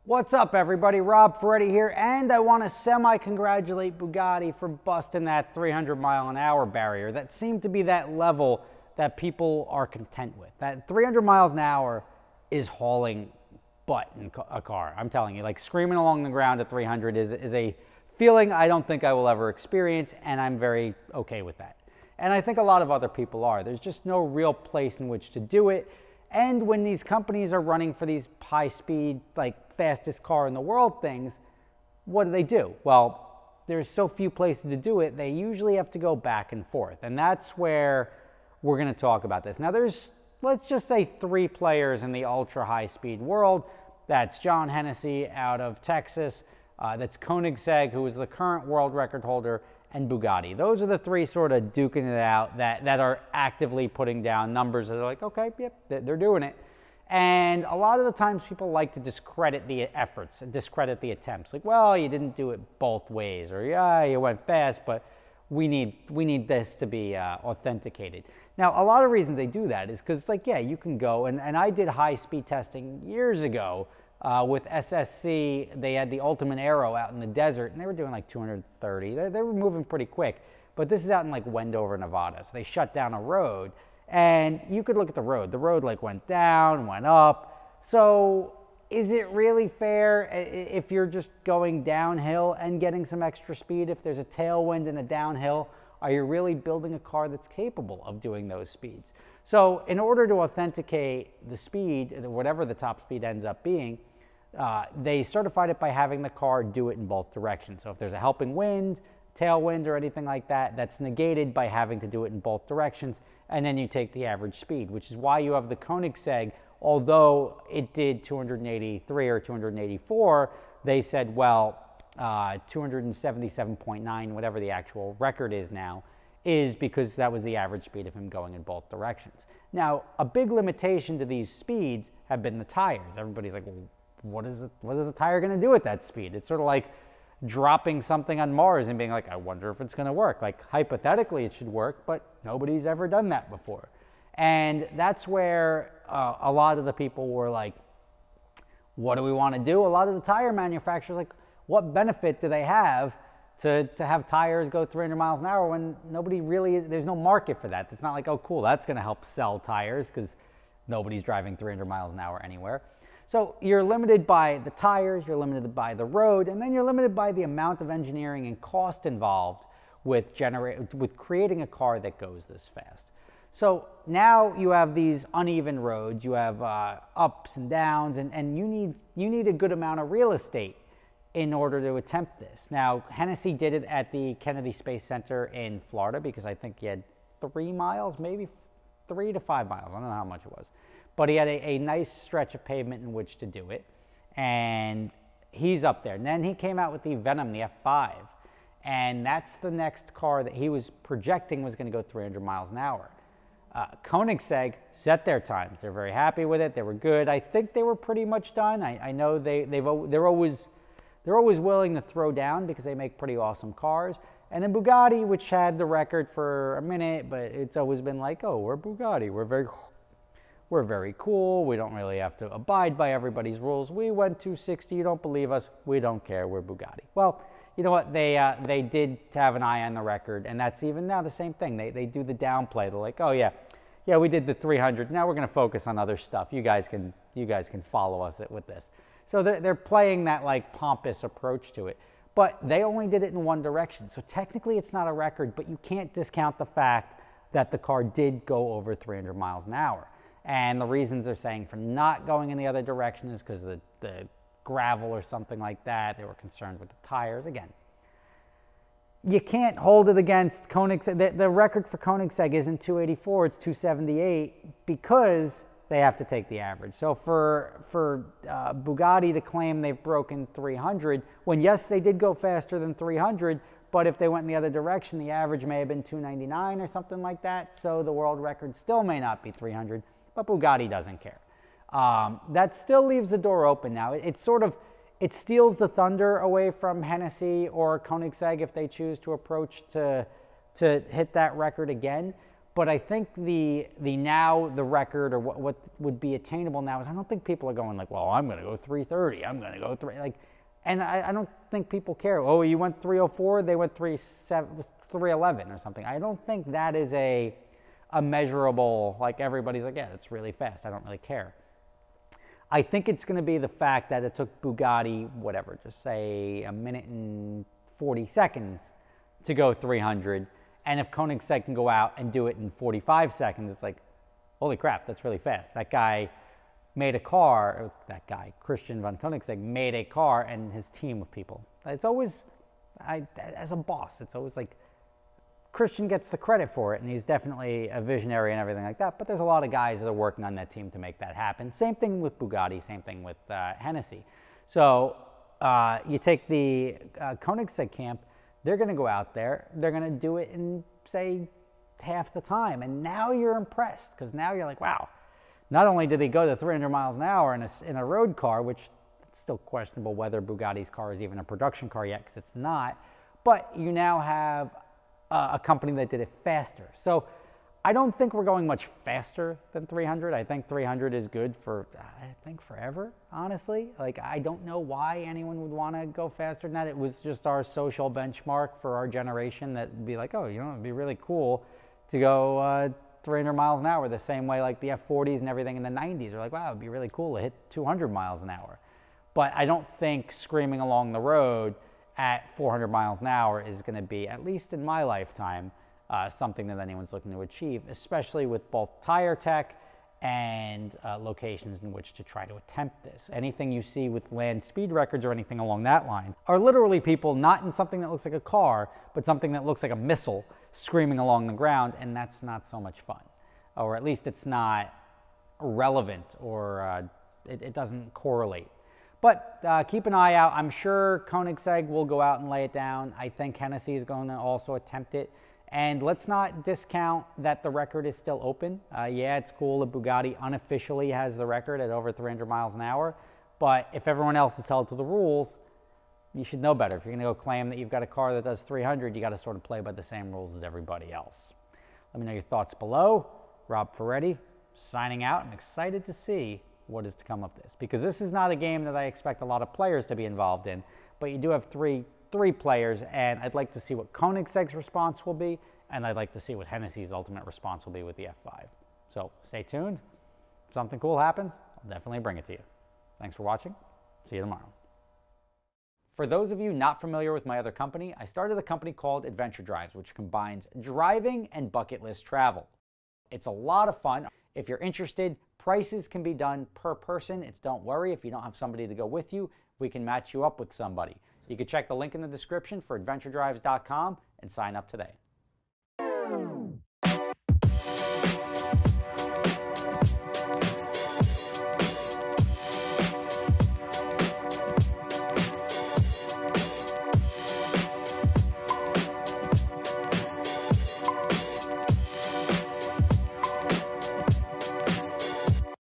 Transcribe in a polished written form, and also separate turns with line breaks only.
What's up, everybody? Rob Ferretti here, and I want to semi-congratulate Bugatti for busting that 300-mile-an-hour barrier. That seemed to be that level that people are content with. That 300 miles an hour is hauling butt in a car. I'm telling you, like screaming along the ground at 300 is a feeling I don't think I will ever experience, and I'm very okay with that. And I think a lot of other people are. There's just no real place in which to do it. And when these companies are running for these high-speed, like fastest car in the world things, what do? Well, there's so few places to do it, they usually have to go back and forth. And that's where we're going to talk about this. Now, there's, let's just say, 3 players in the ultra-high-speed world. That's John Hennessy out of Texas. That's Koenigsegg, who is the current world record holder, and Bugatti. Those are the 3 sort of duking it out that are actively putting down numbers that are like, okay, yep, they're doing it. And a lot of the times people like to discredit the efforts, discredit the attempts. Like, well, you didn't do it both ways, or yeah, you went fast, but we need this to be authenticated. Now, a lot of reasons they do that is because, like, yeah, you can go, and I did high-speed testing years ago with SSC. They had the Ultimate Aero out in the desert, and they were doing like 230. They were moving pretty quick, but this is out in like Wendover, Nevada, so they shut down a road. And you could look at the road. The road like went down, went up. So is it really fair if you're just going downhill and getting some extra speed? If there's a tailwind and a downhill, are you really building a car that's capable of doing those speeds? So in order to authenticate the speed, whatever the top speed ends up being, they certified it by having the car do it in both directions. So if there's a helping wind, tailwind, or anything like that, that's negated by having to do it in both directions, and then you take the average speed, which is why you have the Koenigsegg. Although it did 283 or 284, they said, well, 277.9, whatever the actual record is now, is because that was the average speed of him going in both directions. Now, a big limitation to these speeds have been the tires. Everybody's like, well, what is a tire going to do at that speed? It's sort of like dropping something on Mars and being like, I wonder if it's going to work. Like, hypothetically, it should work, but nobody's ever done that before. And that's where a lot of the people were like, what do we want to do? A lot of the tire manufacturers, like, what benefit do they have to have tires go 300 miles an hour when nobody really is, there's no market for that. It's not like, oh, cool, that's going to help sell tires because nobody's driving 300 miles an hour anywhere. So you're limited by the tires, you're limited by the road, and then you're limited by the amount of engineering and cost involved with creating a car that goes this fast. So now you have these uneven roads, you have ups and downs, and you need a good amount of real estate in order to attempt this. Now, Hennessy did it at the Kennedy Space Center in Florida because I think he had 3 miles, maybe 3 to 5 miles, I don't know how much it was. But he had a nice stretch of pavement in which to do it, and he's up there. And then he came out with the Venom, the F5, and that's the next car that he was projecting was going to go 300 miles an hour. Koenigsegg set their times. They're very happy with it. They were good. I think they were pretty much done. I know they're always willing to throw down because they make pretty awesome cars. And then Bugatti, which had the record for a minute, but it's always been like, oh, we're Bugatti. We're very cool. We don't really have to abide by everybody's rules. We went 260. You don't believe us? We don't care. We're Bugatti. Well, you know what? They did have an eye on the record, and that's even now the same thing. They do the downplay. They're like, oh yeah, we did the 300. Now we're going to focus on other stuff. You guys can follow us with this. So they're playing that like pompous approach to it. But they only did it in one direction. So technically it's not a record, but you can't discount the fact that the car did go over 300 miles an hour. And the reasons they're saying for not going in the other direction is because of the gravel or something like that. They were concerned with the tires. Again, you can't hold it against Koenigsegg. The record for Koenigsegg isn't 284, it's 278 because they have to take the average. So for Bugatti to claim they've broken 300, when yes, they did go faster than 300, but if they went in the other direction, the average may have been 299 or something like that. So the world record still may not be 300. But Bugatti doesn't care. That still leaves the door open now. It's sort of, it steals the thunder away from Hennessy or Koenigsegg if they choose to approach to hit that record again. But I think the record, or what would be attainable now, is I don't think people are going like, well, I'm going to go 330. I'm going to go and I don't think people care. Oh, you went 304, they went 311 or something. I don't think that is a measurable, like everybody's like, yeah, it's really fast. I don't really care. I think it's going to be the fact that it took Bugatti, whatever, just say a minute and 40 seconds to go 300. And if Koenigsegg can go out and do it in 45 seconds, it's like, holy crap, that's really fast. That guy made a car, Christian von Koenigsegg, made a car and his team of people. It's always, as a boss, it's always like, Christian gets the credit for it, and he's definitely a visionary and everything like that, but there's a lot of guys that are working on that team to make that happen. Same thing with Bugatti, same thing with Hennessy. So you take the Koenigsegg camp, they're going to go out there, they're going to do it in, say, half the time, and now you're impressed, because now you're like, wow, not only did he go to 300 miles an hour in a road car, which it's still questionable whether Bugatti's car is even a production car yet, because it's not, but you now have a company that did it faster. So I don't think we're going much faster than 300. I think 300 is good for, I think, forever, honestly. Like, I don't know why anyone would want to go faster than that. It was just our social benchmark for our generation that would be like, oh, you know, it'd be really cool to go 300 miles an hour the same way like the F40s and everything in the 90s are like, wow, it'd be really cool to hit 200 miles an hour. But I don't think screaming along the road at 400 miles an hour is going to be, at least in my lifetime, something that anyone's looking to achieve, especially with both tire tech and locations in which to try to attempt this. Anything you see with land speed records or anything along that line are literally people not in something that looks like a car, but something that looks like a missile screaming along the ground, and that's not so much fun. Or at least it's not relevant, or it doesn't correlate. But keep an eye out. I'm sure Koenigsegg will go out and lay it down. I think Hennessy is going to also attempt it. And let's not discount that the record is still open. Yeah, it's cool that Bugatti unofficially has the record at over 300 miles an hour. But if everyone else is held to the rules, you should know better. If you're going to go claim that you've got a car that does 300, you got to sort of play by the same rules as everybody else. Let me know your thoughts below. Rob Ferretti, signing out. I'm excited to see what is to come of this, because this is not a game that I expect a lot of players to be involved in, but you do have three players, and I'd like to see what Koenigsegg's response will be, and I'd like to see what Hennessy's ultimate response will be with the F5. So stay tuned. If something cool happens, I'll definitely bring it to you. Thanks for watching. See you tomorrow. For those of you not familiar with my other company, I started a company called Adventure Drives, which combines driving and bucket list travel. It's a lot of fun. If you're interested, prices can be done per person. Don't worry if you don't have somebody to go with you. We can match you up with somebody. You can check the link in the description for adventuredrives.com and sign up today.